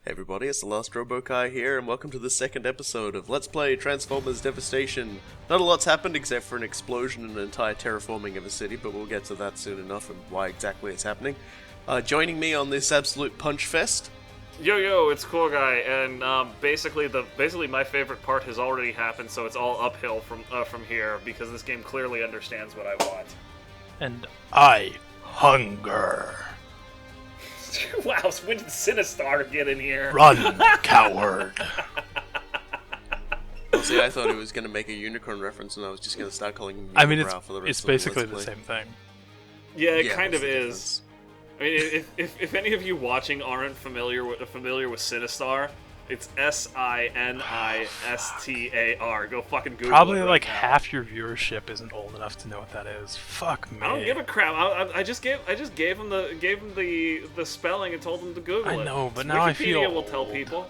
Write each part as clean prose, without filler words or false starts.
Hey everybody, it's the Last Robokai here, and welcome to the second episode of Let's Play Transformers Devastation. Not a lot's happened except for an explosion and an entire terraforming of a city, but we'll get to that soon enough and why exactly it's happening. Joining me on this absolute punch fest. Yo, it's Cool Guy, and basically my favorite part has already happened, so it's all uphill from here because this game clearly understands what I want. And I hunger. Wow, when did Sinistar get in here? Run, coward. Oh, see, I thought he was going to make a unicorn reference, and I was just going to start calling him I mean, for the rest it's of the basically Let's the Play. same thing. Yeah, it Yeah, kind of what's the is. I mean, if any of you watching aren't familiar with Sinistar, it's Sinistar. Go fucking Google Probably it right like now. half your viewership isn't old enough to know what that is. Fuck me. I don't give a crap. I just gave him the spelling and told him to Google it. I know, but now I feel Wikipedia will tell people.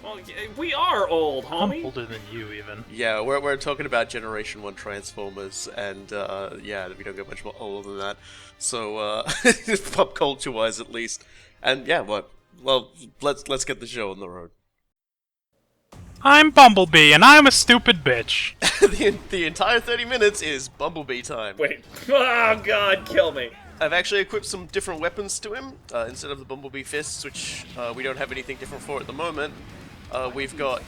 Well, we are old, I'm homie. older than you, even. Yeah, we're talking about Generation 1 Transformers, and yeah, we don't get much more older than that. So, pop culture-wise at least. And yeah, well, let's get the show on the road. I'm Bumblebee, and I'm a stupid bitch. the entire 30 minutes is Bumblebee time. Wait. Oh God, kill me. I've actually equipped some different weapons to him, instead of the Bumblebee fists, which we don't have anything different for at the moment. We've got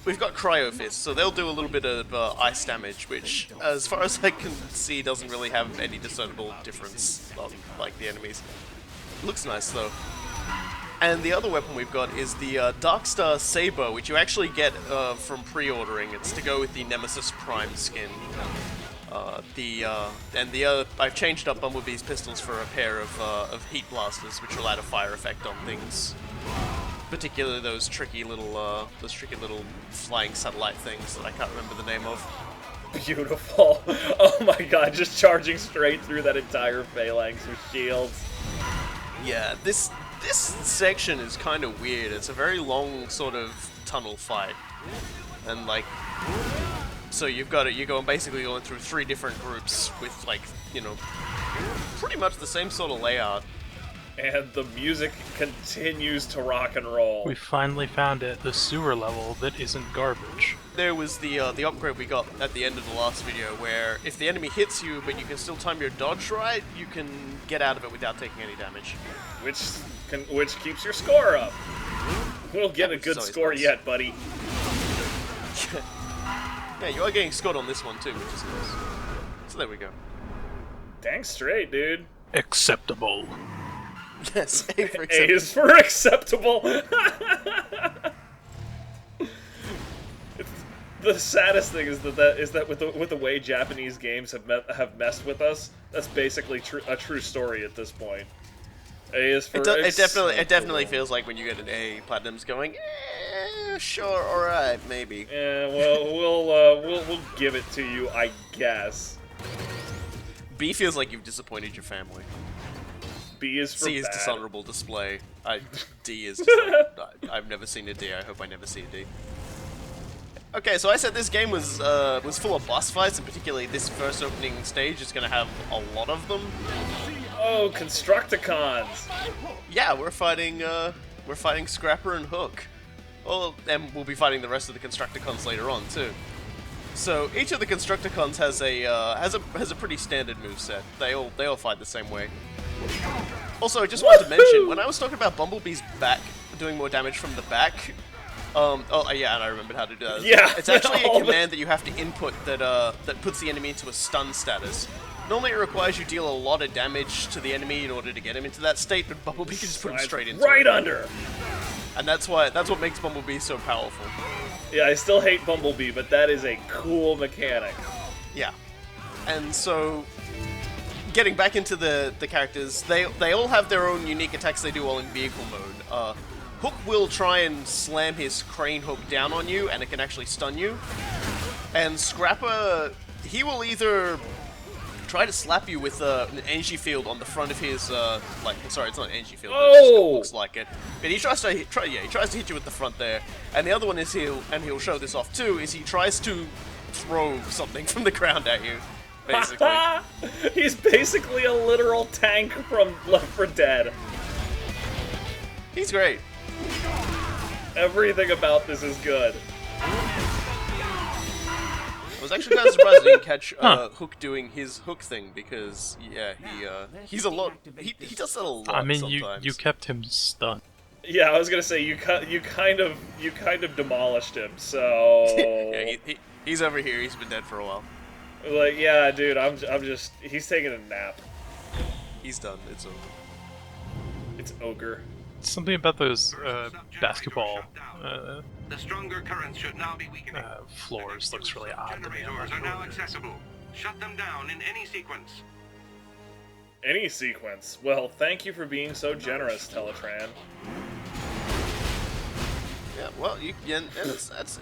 cryo fists, so they'll do a little bit of ice damage, which, as far as I can see, doesn't really have any discernible difference on like the enemies. Looks nice though. And the other weapon we've got is the Darkstar Saber, which you actually get from pre-ordering. It's to go with the Nemesis Prime skin. I've changed up Bumblebee's pistols for a pair of heat blasters, which will add a fire effect on things. Particularly those tricky little flying satellite things that I can't remember the name of. Beautiful. Oh my God, just charging straight through that entire phalanx with shields. Yeah, this section is kind of weird. It's a very long sort of tunnel fight, and like, so you're basically going through 3 different groups with like, you know, pretty much the same sort of layout. And the music continues to rock and roll. We finally found it, the sewer level that isn't garbage. There was the upgrade we got at the end of the last video, where if the enemy hits you, but you can still time your dodge right, you can get out of it without taking any damage. Which keeps your score up. We'll get a good score nice. yet, buddy. Yeah, you are getting scored on this one too, which is nice. So there we go. Dang straight, dude. Acceptable. Yes, A for A acceptable. is for acceptable. The saddest thing is that with the way Japanese games have messed with us, that's basically a true story at this point. A is for It definitely feels like when you get an A, Platinum's going, sure, alright, maybe. Yeah, well, we'll give it to you, I guess. B feels like you've disappointed your family. B is for C is bad. dishonorable display. D is just like, I've never seen a D, I hope I never see a D. Okay, so I said this game was full of boss fights, and particularly this first opening stage is going to have a lot of them. Oh, Constructicons! Yeah, we're fighting Scrapper and Hook. Well, and we'll be fighting the rest of the Constructicons later on too. So each of the Constructicons has a pretty standard moveset. They all fight the same way. Also, I just wanted to mention, when I was talking about Bumblebee's back doing more damage from the back. Yeah, and I remembered how to do that. Yeah, It's actually a command that you have to input that puts the enemy into a stun status. Normally it requires you deal a lot of damage to the enemy in order to get him into that state, but Bumblebee can just put him straight into right it. under. And that's what makes Bumblebee so powerful. Yeah, I still hate Bumblebee, but that is a cool mechanic. Yeah. And so, getting back into the characters, they all have their own unique attacks they do all in vehicle mode. Hook will try and slam his crane hook down on you, and it can actually stun you. And Scrapper, he will either try to slap you with an energy field on the front of his, sorry, it's not an energy field, but it just looks like it. But he tries to hit you with the front there. And the other one is he'll show this off too, is he tries to throw something from the ground at you, basically. He's basically a literal tank from Left 4 Dead. He's great. Everything about this is good. I was actually kind of surprised I didn't catch Hook doing his Hook thing because he's a lot. He does that a lot. I mean, sometimes. you kept him stunned. Yeah, I was gonna say you kind of demolished him. So yeah, he's over here. He's been dead for a while. like, yeah, dude, I'm just he's taking a nap. He's done. It's over. It's ogre. Something about those basketball The stronger currents should now be weakening. floors looks really odd to me. I'm Generators not are now sure. accessible. Shut them down in any sequence. Any sequence. Well, thank you for being so generous, Teletran. Yeah, well, and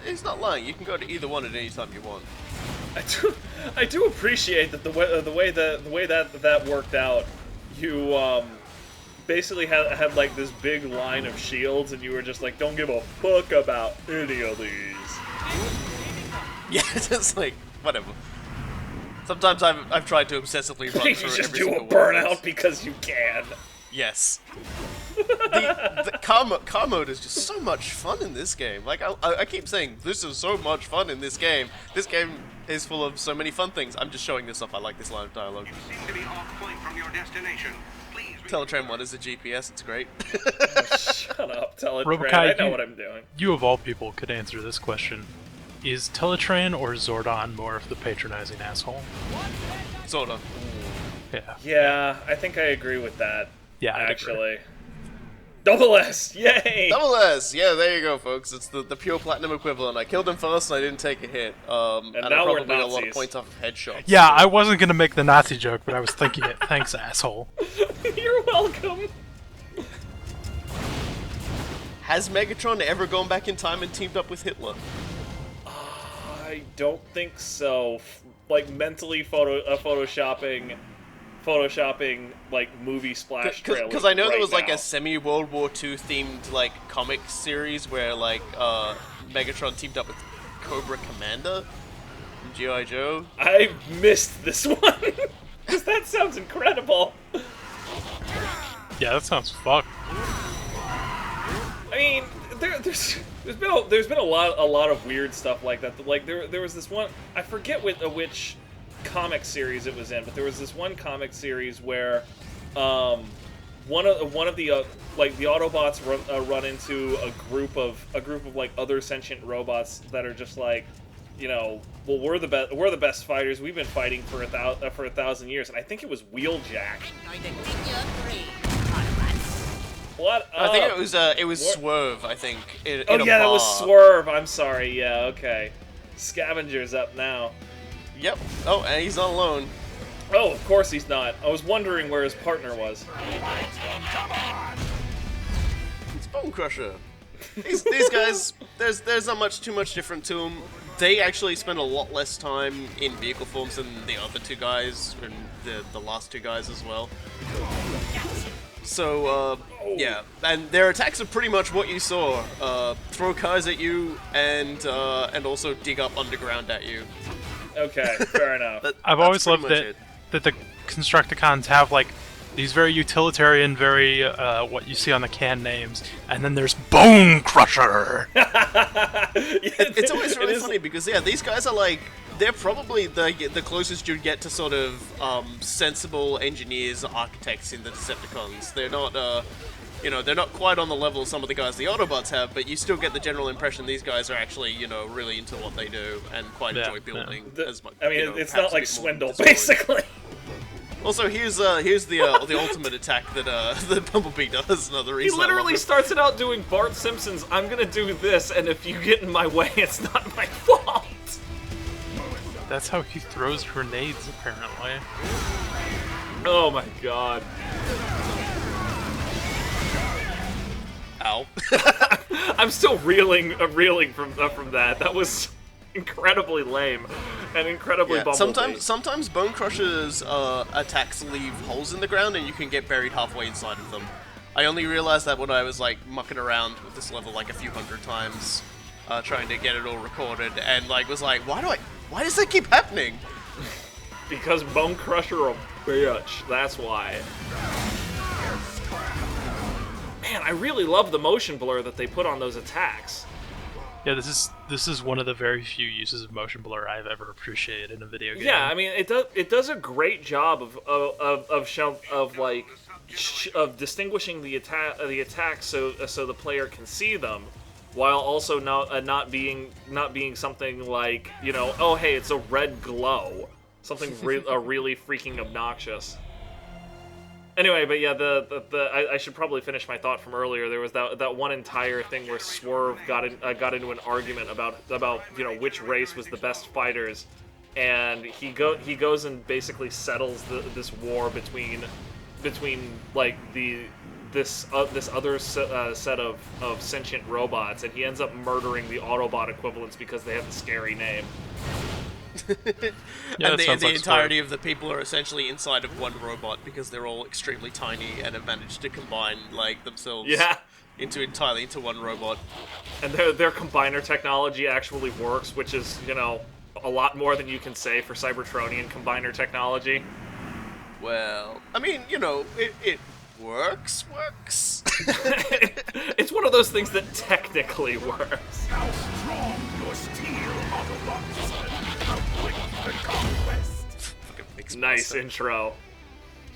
he's not lying. You can go to either one at any time you want. I do appreciate that the way that worked out. You basically had like this big line of shields, and you were just like, don't give a fuck about any of these. Yeah, just like whatever. Sometimes I've tried to obsessively run You through just every do a single one of those. burnout because you can. Yes. The car mode is just so much fun in this game. Like, I keep saying, this is so much fun in this game. This game is full of so many fun things. I'm just showing this off. I like this line of dialogue. You seem to be off point from your destination. Please. Teletran 1 is a GPS. It's great. Shut up, Teletran. Robokai, I know what I'm doing. You of all people could answer this question. Is Teletran or Zordon more of the patronizing asshole? Sort of. Yeah. Yeah, I think I agree with that. Yeah, I'd agree. actually. Double S! Yay! Double S! Yeah, there you go, folks. It's the pure platinum equivalent. I killed him first and I didn't take a hit. And I now we're probably got a lot of Nazis. points off of headshots. Yeah, I wasn't gonna make the Nazi joke, but I was thinking it. Thanks, asshole. You're welcome. Has Megatron ever gone back in time and teamed up with Hitler? I don't think so. Like mentally photoshopping like movie splash trailers. Because I know there was like now. a semi-World War II themed like comic series where like Megatron teamed up with Cobra Commander from G.I. Joe. I missed this one. Because that sounds incredible. Yeah, that sounds fucked. I mean, there's been a lot of weird stuff like that. Like there was this one, I forget which comic series it was in, but there was this one comic series where one of the like the Autobots run into a group of like other sentient robots that are just like, you know, well, we're the best fighters. We've been fighting for 1,000 years, and I think it was Wheeljack. What? I think it was Swerve. I think. In Oh a yeah, that bar. was Swerve. I'm sorry. Yeah, okay. Scavenger's up now. Yep. Oh, and he's not alone. Oh, of course he's not. I was wondering where his partner was. It's Bone Crusher. These guys, there's not too much different to them. They actually spend a lot less time in vehicle forms than the other two guys, and the last two guys as well. So, yeah, and their attacks are pretty much what you saw. Throw cars at you, and also dig up underground at you. Okay, fair enough. I've always loved that the Constructicons have like these very utilitarian, very what you see on the can names, and then there's Bone Crusher. It's always really funny because these guys are like, they're probably the closest you'd get to sort of sensible engineers, architects in the Decepticons. They're not they're not quite on the level some of the guys the Autobots have, but you still get the general impression these guys are actually, really into what they do and quite enjoy building as much. I mean, it's not like Swindle, basically. basically. Also, here's the ultimate attack that the Bumblebee does. Another He reason I love literally it. starts it out doing Bart Simpson's, I'm gonna do this, and if you get in my way, it's not my fault. That's how he throws grenades, apparently. Oh my god. Ow. I'm still reeling from that. That was incredibly lame and incredibly Bumblebee. Sometimes Bone Crusher's attacks leave holes in the ground and you can get buried halfway inside of them. I only realized that when I was like mucking around with this level like a few hundred times, trying to get it all recorded, and like was like, why does that keep happening? Because Bone Crusher a bitch. That's why. Man, I really love the motion blur that they put on those attacks. Yeah, this is one of the very few uses of motion blur I've ever appreciated in a video game. Yeah, I mean it does a great job of distinguishing the attacks so the player can see them, while also not being something like, you know, oh hey, it's a red glow, something really freaking obnoxious. Anyway, but yeah, I should probably finish my thought from earlier. There was that one entire thing where Swerve got into an argument about you know which race was the best fighters, and he goes and basically settles this war between like this other set of sentient robots, and he ends up murdering the Autobot equivalents because they have a scary name. Yeah, and the like entirety of the people are essentially inside of one robot because they're all extremely tiny and have managed to combine like themselves entirely into one robot. And their combiner technology actually works, which is, you know, a lot more than you can say for Cybertronian combiner technology. Well, I mean, you know, it works. It's one of those things that technically works. How strong your steel, Autobots! The conquest! Nice intro.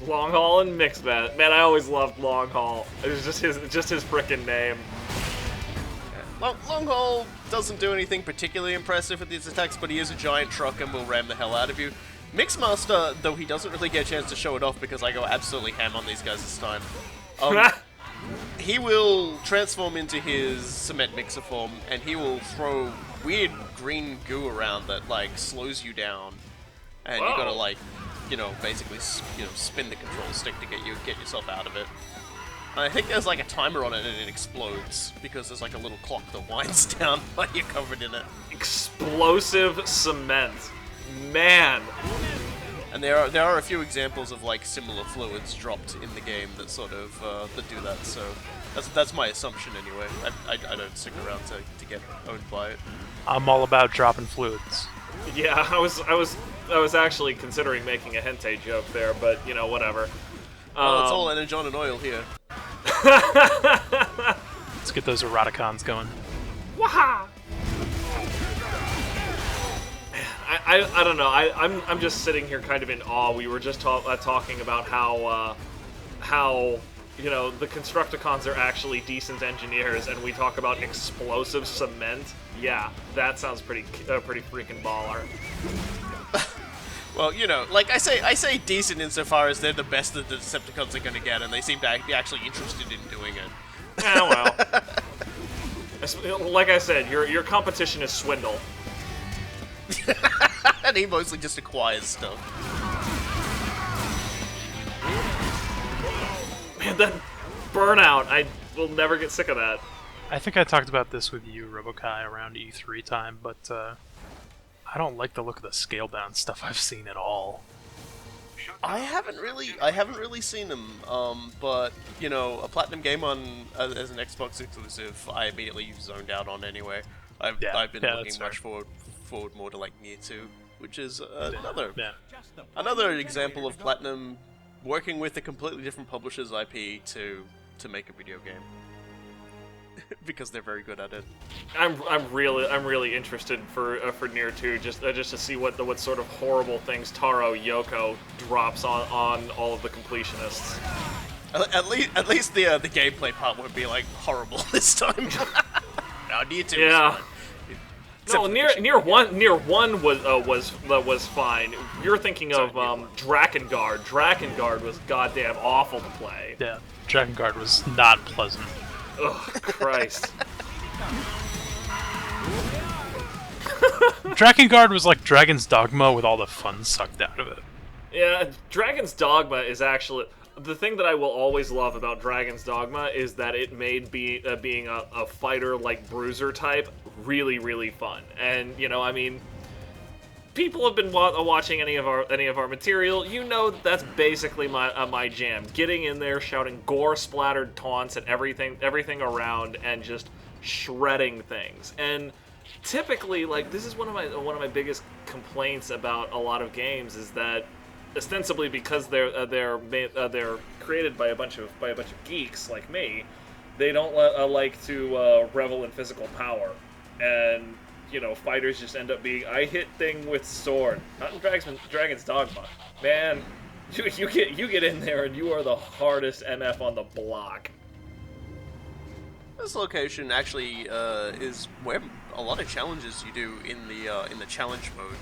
Long Haul and Mixmat. Man, I always loved Long Haul. It was just his frickin' name. Long Haul doesn't do anything particularly impressive with these attacks, but he is a giant truck and will ram the hell out of you. Mixmaster, though he doesn't really get a chance to show it off because I go absolutely ham on these guys this time. He will transform into his cement mixer form, and he will throw weird green goo around that like slows you down, and you gotta like, you know, basically spin the control stick to get yourself out of it. And I think there's like a timer on it, and it explodes because there's like a little clock that winds down while you're covered in it. Explosive cement, man. And there are a few examples of like similar fluids dropped in the game that sort of that do that. So that's my assumption anyway. I don't stick around to get owned by it. I'm all about dropping fluids. Yeah, I was actually considering making a hentai joke there, but you know, whatever. Well, it's all energon and oil here. Let's get those eroticons going. Waha! I don't know. I'm just sitting here kind of in awe. We were just talking about how you know the Constructicons are actually decent engineers, and we talk about explosive cement. Yeah, that sounds pretty freaking baller. Well, you know, like I say decent insofar as they're the best that the Decepticons are going to get, and they seem to be actually interested in doing it. Yeah, well. Like I said, your competition is Swindle. And he mostly just acquires stuff. Man, that burnout, I will never get sick of that. I think I talked about this with you, Robokai, around E3 time, but I don't like the look of the scale-bound stuff I've seen at all. I haven't really seen them, but you know, a platinum game on as an Xbox exclusive, I immediately zoned out on anyway. I've been looking much forward more to like Nier 2, which is another example of Platinum working with a completely different publisher's IP to make a video game. Because they're very good at it. I'm really interested for Nier 2 just to see what sort of horrible things Taro Yoko drops on all of the completionists. At least the gameplay part won't be like horrible this time. No, Nier 2 yeah. is fine. No, Nier 1 was fine. You're thinking of Drakengard. Drakengard was goddamn awful to play. Yeah, Drakengard was not pleasant. Ugh, Christ. Drakengard was like Dragon's Dogma with all the fun sucked out of it. Yeah, Dragon's Dogma is actually... The thing that I will always love about Dragon's Dogma is that it made being a fighter like Bruiser type really, really fun. And, you know, I mean, people have been watching any of our material. You know that's basically my jam. Getting in there, shouting gore-splattered taunts at everything around, and just shredding things. And typically, like, this is one of my biggest complaints about a lot of games is that, ostensibly because they're created by a bunch of geeks like me, they don't like to revel in physical power, and fighters just end up being I hit thing with sword. Not in Dragon's Dogma, man. You get in there and you are the hardest MF on the block. This location actually is where a lot of challenges you do in the challenge mode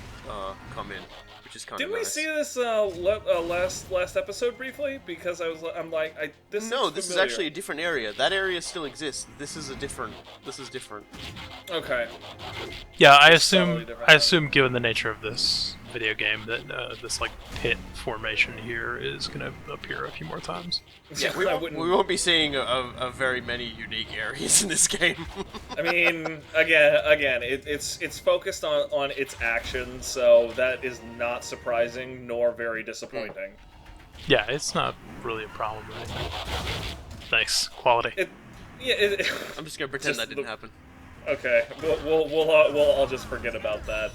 come in, which is kind of Didn't we see this last episode briefly? Because I'm like, this. No, is this is familiar. actually a different area. That area still exists. This is different. Okay. Yeah, I totally different. assume given the nature of this video game that this like pit formation here is gonna appear a few more times. Yeah, we won't be seeing a very many unique areas in this game. I mean, again, it's focused on its action, so that is not surprising nor very disappointing. Yeah, it's not really a problem or anything. Nice quality. I'm just gonna pretend that didn't happen. Okay, we'll all just forget about that.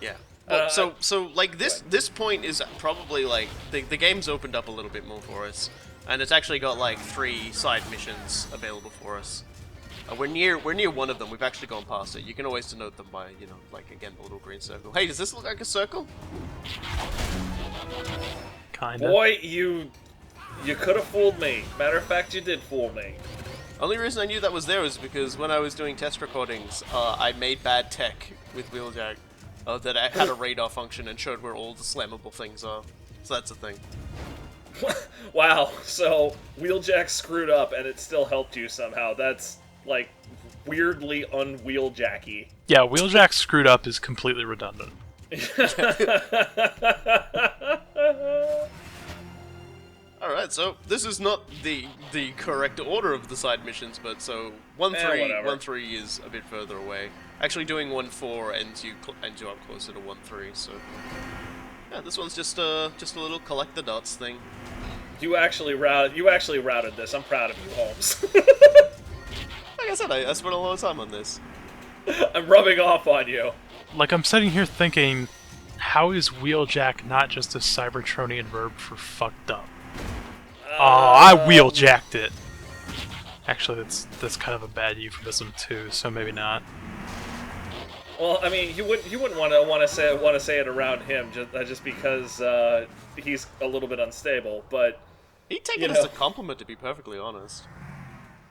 Yeah. Well, so like this point is probably like the game's opened up a little bit more for us, and it's actually got like 3 side missions available for us. We're near one of them. We've actually gone past it. You can always denote them by like again the little green circle. Hey, does this look like a circle? Kinda. Boy, you could have fooled me. Matter of fact, you did fool me. Only reason I knew that was there was because when I was doing test recordings, I made bad tech with Wheeljack that had a radar function and showed where all the slammable things are. So that's a thing. Wow, so Wheeljack screwed up and it still helped you somehow. That's, like, weirdly un-Wheeljacky. Yeah, Wheeljack screwed up is completely redundant. Alright, so this is not the correct order of the side missions, but so 1-3 is a bit further away. Actually, doing 1-4 ends you up closer to 1-3. So yeah, this one's just a little collect the dots thing. You actually routed this. I'm proud of you, Holmes. Like I said, I spent a lot of time on this. I'm rubbing off on you. Like, I'm sitting here thinking, how is Wheeljack not just a Cybertronian verb for fucked up? I wheeljacked it. Actually, that's kind of a bad euphemism too, so maybe not. Well, I mean, you wouldn't want to say it around him just because he's a little bit unstable, but He'd take it as a compliment, to be perfectly honest.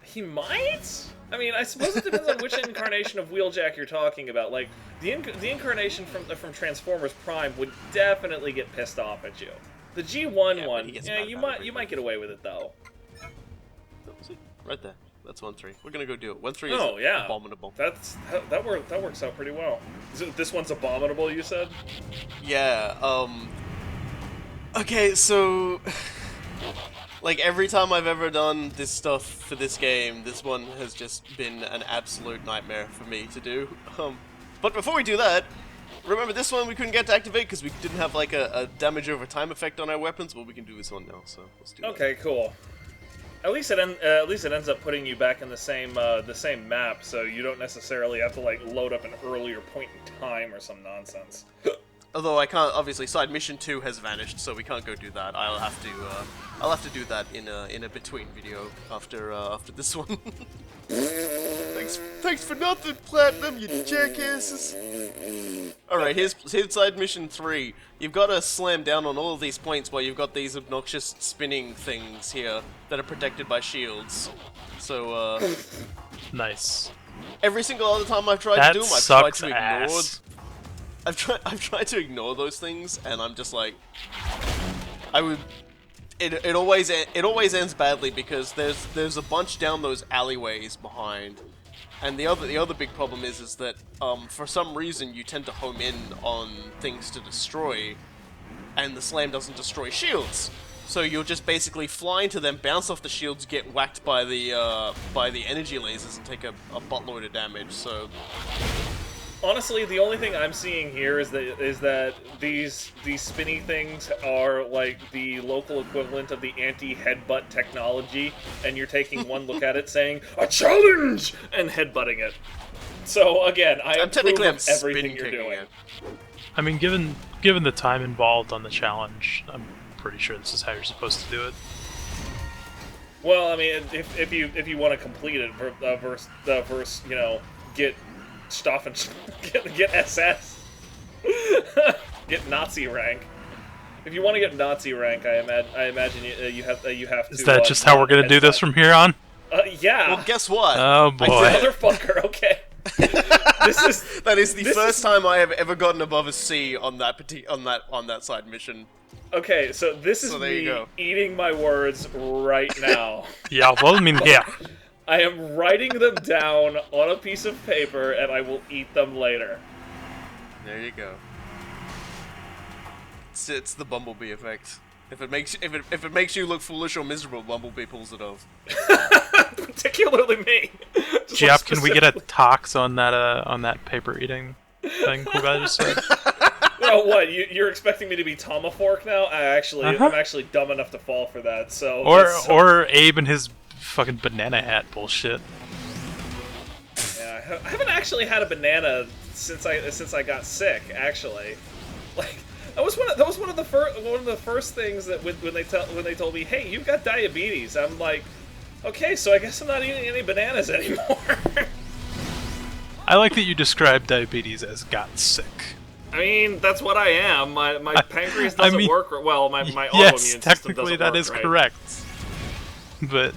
he might. I mean, I suppose it depends on which incarnation of Wheeljack you're talking about. Like the incarnation from Transformers Prime would definitely get pissed off at you. The G1 one, you might get away with it though. See, right there. That's 1-3. We're gonna go do it. 1-3 is abominable. That works out pretty well. This one's abominable, you said? Yeah. Okay, so like every time I've ever done this stuff for this game, this one has just been an absolute nightmare for me to do. But before we do that, remember this one we couldn't get to activate because we didn't have like a damage over time effect on our weapons. Well, we can do this one now, so let's do that. Okay, cool. At least it ends up putting you back in the same map, so you don't necessarily have to like load up an earlier point in time or some nonsense. Although I can't, obviously, side mission 2 has vanished, so we can't go do that. I'll have to do that in a between video after this one. Thanks for nothing, Platinum, you jackasses. Alright, here's side mission 3. You've got to slam down on all of these points where you've got these obnoxious spinning things here that are protected by shields. So, Nice. every single other time I've tried to do them, I've tried to ignore. Ass. I've tried to ignore those things, and I'm just like, It always ends badly because there's a bunch down those alleyways behind, and the other big problem is that for some reason you tend to home in on things to destroy, and the slam doesn't destroy shields. So you'll just basically fly into them, bounce off the shields, get whacked by the energy lasers, and take a buttload of damage. So. Honestly, the only thing I'm seeing here is that these spinny things are like the local equivalent of the anti-headbutt technology, and you're taking one look at it saying, "A challenge!" and headbutting it. So again, I approve of everything you're doing. I mean, given the time involved on the challenge, I'm pretty sure this is how you're supposed to do it. Well, I mean, if you want to complete it, the verse, get stuff and get SS, get Nazi rank. If you want to get Nazi rank, I imagine you have to. Is that just how we're gonna do this from here on? Yeah. Well, guess what? Oh boy. Motherfucker. Okay. That is the first time I have ever gotten above a C on that side mission. Okay, so this is So there you me go. eating my words right now. Yeah, well, I mean, yeah. I am writing them down on a piece of paper, and I will eat them later. There you go. It's the Bumblebee effect. If it makes you look foolish or miserable, Bumblebee pulls it off. Particularly me. Just Jeff, like can we get a tox on that paper eating thing cool guy just said? Oh, what? You're expecting me to be Tomafork now? I'm actually dumb enough to fall for that. So or Abe and his fucking banana hat bullshit. Yeah, I haven't actually had a banana since I got sick. Actually, like that was one of the first things that when they told me, hey, you've got diabetes. I'm like, okay, so I guess I'm not eating any bananas anymore. I like that you described diabetes as got sick. I mean, that's what I am. My pancreas doesn't work well. My autoimmune yes, system technically doesn't that work is right. correct. But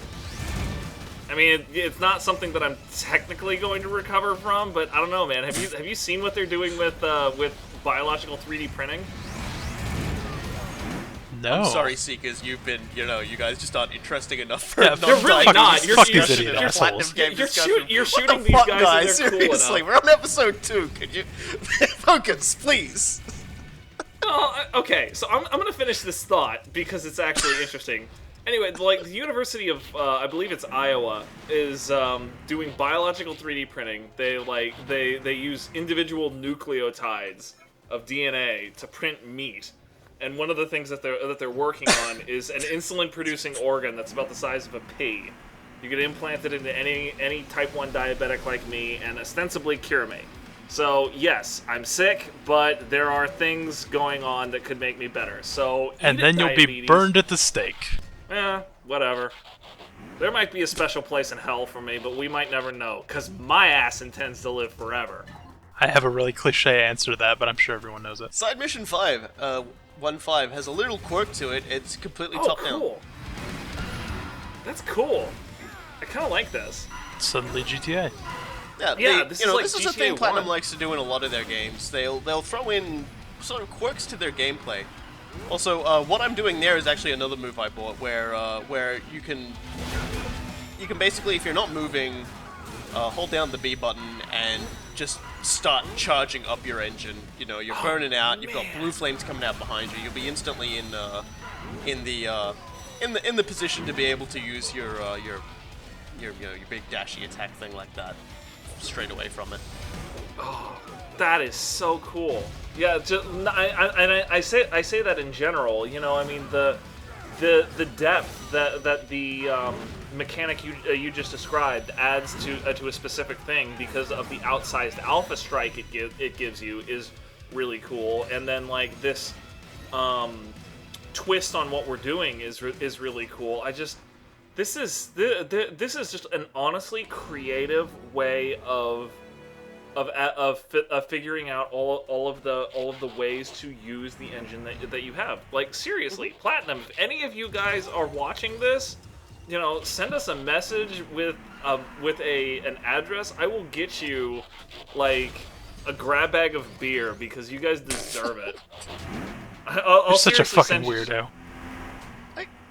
I mean, it's not something that I'm technically going to recover from. But I don't know, man. Have you seen what they're doing with biological 3D printing? no. I'm sorry, Seekers. You guys just aren't interesting enough for Yeah, they're really not. You're these assholes. You're shooting the these fuck, guys and they're cool Seriously, enough. we're on episode 2. Could you focus, please? Okay, so I'm gonna finish this thought because it's actually interesting. Anyway, like the University of I believe it's Iowa is doing biological 3D printing. They use individual nucleotides of DNA to print meat, and one of the things that they're working on is an insulin-producing organ that's about the size of a pea. You could implant it into any type 1 diabetic like me and ostensibly cure me. So, yes, I'm sick, but there are things going on that could make me better. So, And eat then it, you'll diabetes. be burned at the stake. Whatever. There might be a special place in hell for me, but we might never know, because my ass intends to live forever. I have a really cliche answer to that, but I'm sure everyone knows it. Side mission 5, 1-5, has a little quirk to it. It's completely Oh, top-down. cool. That's cool. I kind of like this. Suddenly GTA. Yeah, this this is is like a thing GTA Platinum 1. likes to do in a lot of their games. They'll throw in sort of quirks to their gameplay. Also, what I'm doing there is actually another move I bought, where you can basically, if you're not moving, hold down the B button and just start charging up your engine. You know, you're burning out. You've got blue flames coming out behind you. You'll be instantly in the position to be able to use your big dashy attack thing like that straight away from it. That is so cool. Yeah, I say that in general. I mean the depth that the mechanic you just described adds to a specific thing because of the outsized alpha strike it gives you is really cool, and then like this twist on what we're doing is really cool. This is just an honestly creative way of figuring out all of the ways to use the engine that you have. Like seriously, Platinum, if any of you guys are watching this, send us a message with an address. I will get you like a grab bag of beer because you guys deserve it. You're such a fucking weirdo.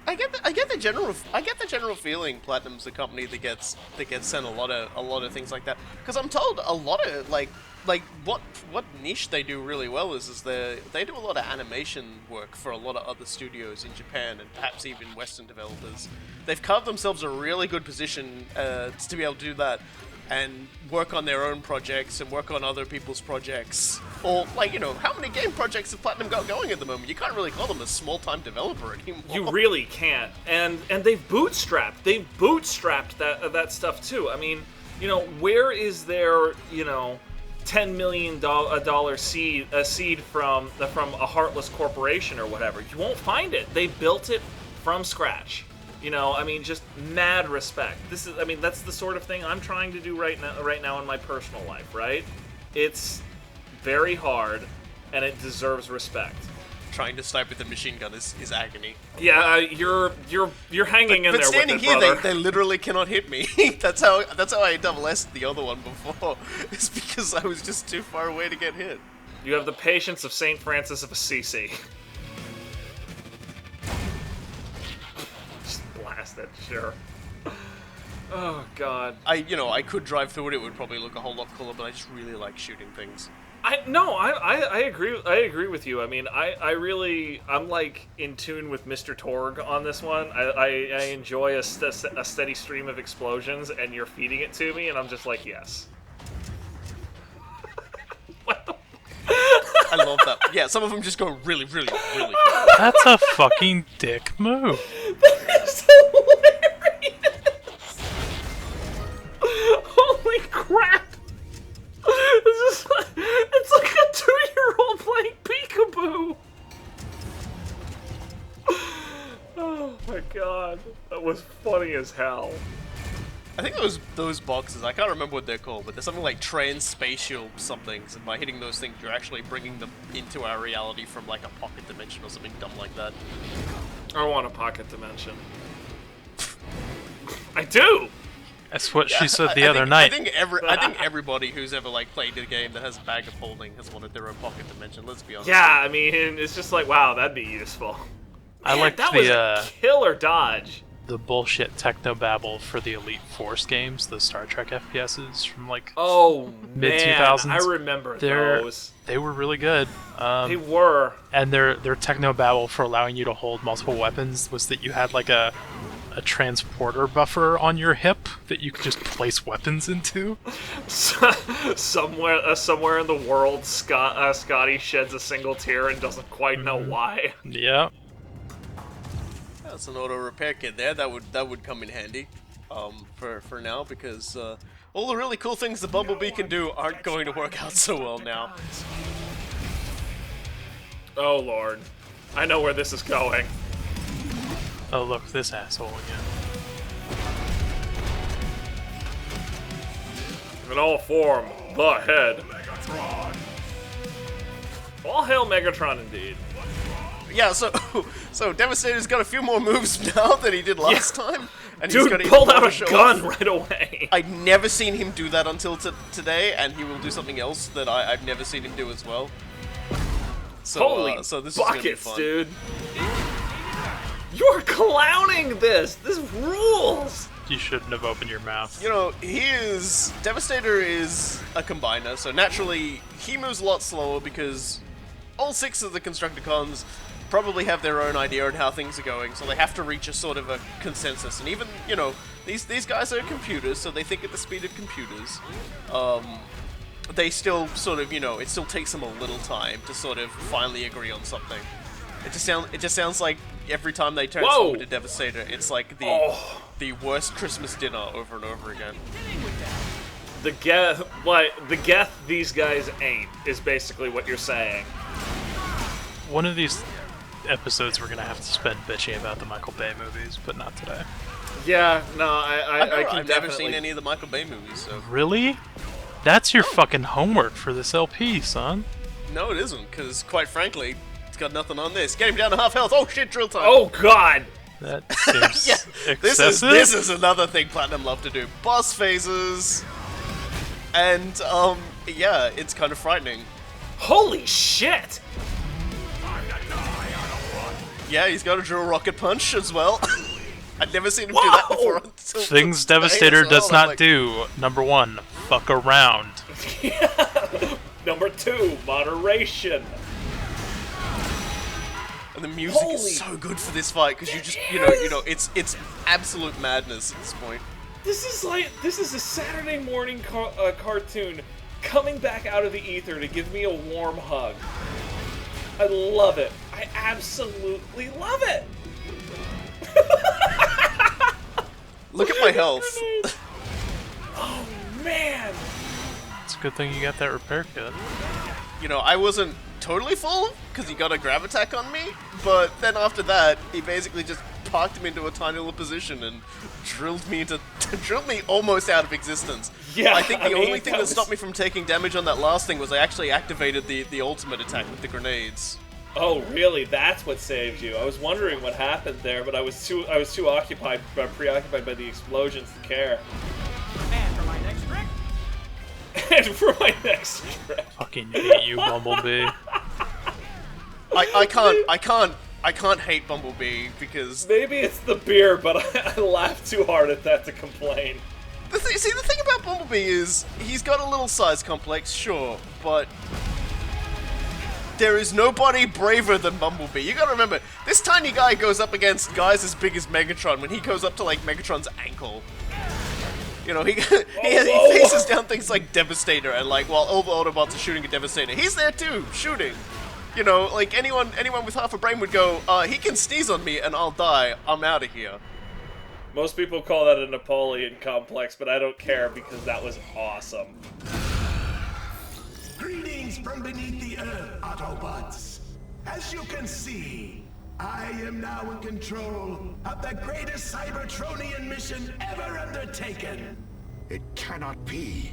I get the general feeling Platinum's a company that gets sent a lot of things like that, because I'm told a lot of like what niche they do really well is they do a lot of animation work for a lot of other studios in Japan and perhaps even Western developers. They've carved themselves a really good position to be able to do that and work on their own projects and work on other people's projects. Or, how many game projects have Platinum got going at the moment? You can't really call them a small-time developer anymore. You really can't. And they've bootstrapped. That stuff too. I mean, where is their, $10 million seed from a heartless corporation or whatever? You won't find it. They built it from scratch. You know, I mean, just mad respect. This is, I mean, that's the sort of thing I'm trying to do right now in my personal life, right? It's very hard, and it deserves respect. Trying to snipe with a machine gun is agony. Yeah, you're hanging in But there standing with it, here, brother. they literally cannot hit me. that's how I double S'd the other one before. It's because I was just too far away to get hit. You have the patience of Saint Francis of Assisi. Just blast that sure. Oh God. I could drive through it. It would probably look a whole lot cooler, but I just really like shooting things. I agree. I agree with you. I mean, I'm like in tune with Mr. Torg on this one. I enjoy a steady stream of explosions, and you're feeding it to me, and I'm just like, yes. I love that. Yeah, some of them just go really, really, really quick. That's a fucking dick move. That is hilarious. Holy crap! It's like a 2-year-old playing peekaboo. Oh my god, that was funny as hell. I think those boxes, I can't remember what they're called, but there's something like trans-spatial somethings, and by hitting those things, you're actually bringing them into our reality from like a pocket dimension or something dumb like that. I want a pocket dimension. I do. That's what she said the I other think, night. I think everybody who's ever like played a game that has a bag of holding has wanted their own pocket dimension. Let's be honest. Yeah, I mean, it's just like, wow, that'd be useful. I Man, liked that was a killer dodge. the bullshit technobabble for the Elite Force games, the Star Trek FPSs from like mid-2000s. I remember those. They were really good. They were. And their technobabble for allowing you to hold multiple weapons was that you had like a transporter buffer on your hip that you could just place weapons into. somewhere in the world, Scotty sheds a single tear and doesn't quite know why. Yeah. That's an auto repair kit there. That would come in handy, for now, because all the really cool things the Bumblebee can do aren't going to work out so well now. Oh lord, I know where this is going. Oh look, this asshole again. In all form, the head. All hail Megatron, indeed. Yeah, so Devastator's got a few more moves now than he did last time. And Dude he's got pulled even more out to a show gun off. right away. I'd never seen him do that until today, and he will do something else that I've never seen him do as well. So, Holy so this is gonna be buckets, fun. dude. You're clowning this. This rules. You shouldn't have opened your mouth. You know, Devastator is a combiner, so naturally he moves a lot slower because all 6 of the Constructicons probably have their own idea on how things are going, so they have to reach a sort of a consensus. And even, you know, these guys are computers, so they think at the speed of computers. They still sort of, you know, it still takes them a little time to sort of finally agree on something. It just sounds like every time they transform into Devastator, it's like the worst Christmas dinner over and over again. The geth these guys ain't is basically what you're saying. One of these episodes we're gonna have to spend bitching about the Michael Bay movies, but not today. Yeah, no, I can I've never definitely seen any of the Michael Bay movies, so... Really? That's your fucking homework for this LP, son. No, it isn't, because quite frankly, it's got nothing on this. Get him down to half health. Oh shit, drill time. Oh god. That seems Yeah, excessive. this is another thing Platinum love to do. Boss phases, and yeah, it's kind of frightening. Holy shit. Yeah, he's got a drill rocket punch as well. I'd never seen him do that before. Until Things today Devastator as well. does I'm not like, do. Number 1, fuck around. Number 2, moderation. And the music Holy is so good for this fight because you just, you know, it's absolute madness at this point. This is a Saturday morning cartoon coming back out of the ether to give me a warm hug. I love it. I absolutely love it. Look at my health. Oh man. It's a good thing you got that repair kit. You know, I wasn't totally full because he got a grab attack on me, but then after that, he basically just parked him into a tiny little position and drilled me almost out of existence. Yeah, I think the I mean, only thing that stopped me from taking damage on that last thing was I actually activated the ultimate attack with the grenades. Oh, really? That's what saved you. I was wondering what happened there, but I was too preoccupied by the explosions to care. And for my next trick, And for my next trick. Fucking hate you, Bumblebee. I can't hate Bumblebee because Maybe it's the beer, but I laughed too hard at that to complain. the thing about Bumblebee is he's got a little size complex, sure, but there is nobody braver than Bumblebee. You gotta remember, this tiny guy goes up against guys as big as Megatron when he goes up to like Megatron's ankle. You know, he faces down things like Devastator, and like while all the Autobots are shooting at Devastator, he's there too, shooting. You know, like anyone with half a brain would go, he can sneeze on me and I'll die. I'm out of here. Most people call that a Napoleon complex, but I don't care because that was awesome. greetings from beneath the earth, Autobots. As you can see, I am now in control of the greatest Cybertronian mission ever undertaken. It cannot be.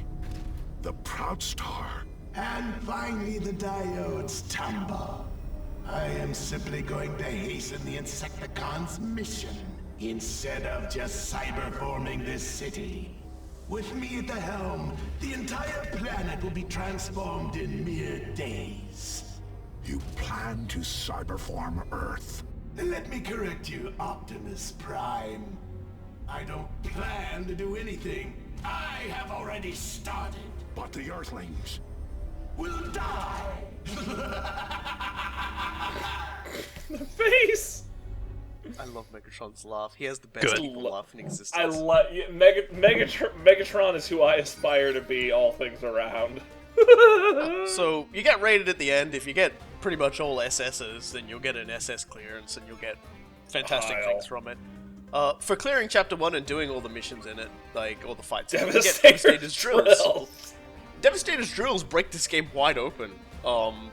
The Proud Star. And finally the diodes tumble. I am simply going to hasten the Insecticon's mission, instead of just cyberforming this city. With me at the helm, the entire planet will be transformed in mere days. You plan to cyberform Earth. Let me correct you, Optimus Prime. I don't plan to do anything. I have already started. But the Earthlings. Will die. The face! I love Megatron's laugh. He has the best Good. evil laugh in existence. I love Megatron is who I aspire to be, all things around. So, you get rated at the end. If you get pretty much all SSs, then you'll get an SS clearance and you'll get fantastic Pile. things from it. For clearing Chapter 1 and doing all the missions in it, like all the fights, you get Devastator's Devastator's drills. drills. Devastator's drills break this game wide open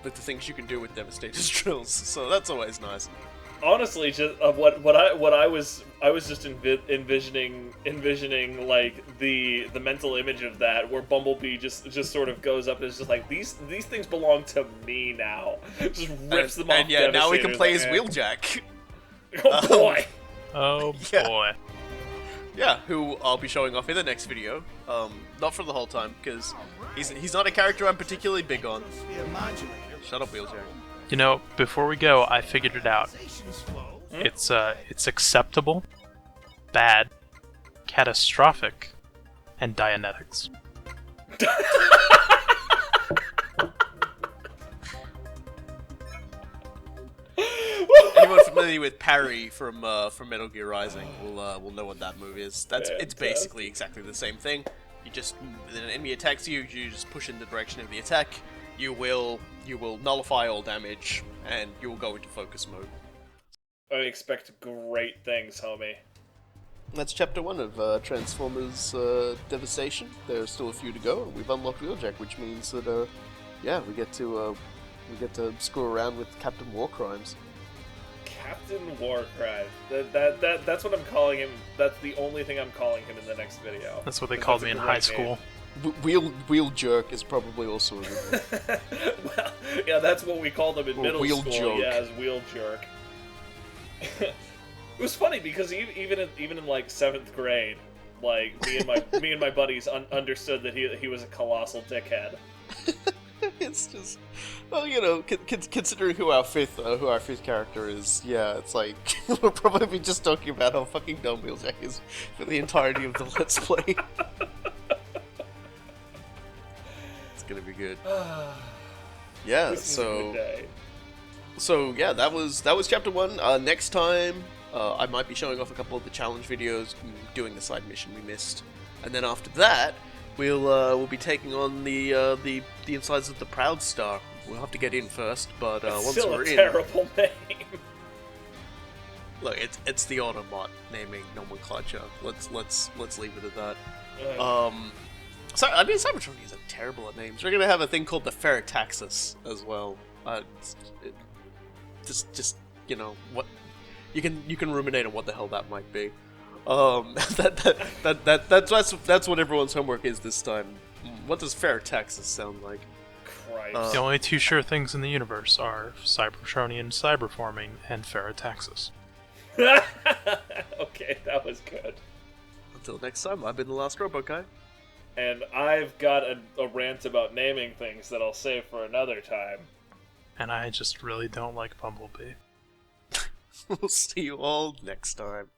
with the things you can do with Devastator's drills, so that's always nice. Honestly, just what I was just envisioning like the mental image of that, where Bumblebee just sort of goes up and is just like, these things belong to me now. Just rips them off. And yeah, now we can play as Devastator's Wheeljack. Oh boy. Oh Yeah. boy. Yeah, who I'll be showing off in the next video. Not for the whole time, because he's not a character I'm particularly big on. Shut up, Wheeljack. You know, before we go, I figured it out. It's acceptable, bad, catastrophic, and Dianetics. Anyone familiar with Parry from Metal Gear Rising will know what that move is. It's basically exactly the same thing. You just, when an enemy attacks you, you just push in the direction of the attack. You will nullify all damage, and you will go into focus mode. I expect great things, homie. That's Chapter 1 of Transformers Devastation. There's still a few to go, and we've unlocked Wheeljack, which means that yeah, we get to screw around with Captain Warcrimes. Captain Warcry. That's what I'm calling him. That's the only thing I'm calling him in the next video. That's what they Because called that's me a in great high name. school. Wheel Jerk is probably also a good one. Well, yeah, that's what we called him in Or middle wheel school. joke. Yeah, as wheel jerk. It was funny because even in like 7th grade, like me and my buddies understood that he was a colossal dickhead. It's just, well, you know, considering who our fifth character is, yeah, it's like we'll probably be just talking about how fucking dumb Wheeljack is for the entirety of the Let's Play. It's gonna be good. Yeah, This is a good day. so yeah, that was Chapter 1. Next time, I might be showing off a couple of the challenge videos, doing the side mission we missed, and then after that, we'll be taking on the insides of the Proud Star. We'll have to get in first, but It's once still we're a in, terrible name. look, it's the Autobot naming nomenclature. Let's leave it at that. So I mean, Cybertronians are terrible at names. We're gonna have a thing called the Ferritaxis as well. Just you know what. You can ruminate on what the hell that might be. That's what everyone's homework is this time. What does fair taxes sound like? Christ. The only two sure things in the universe are Cybertronian cyberforming and Ferrotaxis. Okay, that was good. Until next time, I've been the Last Robot Guy. And I've got a rant about naming things that I'll save for another time. And I just really don't like Bumblebee. We'll see you all next time.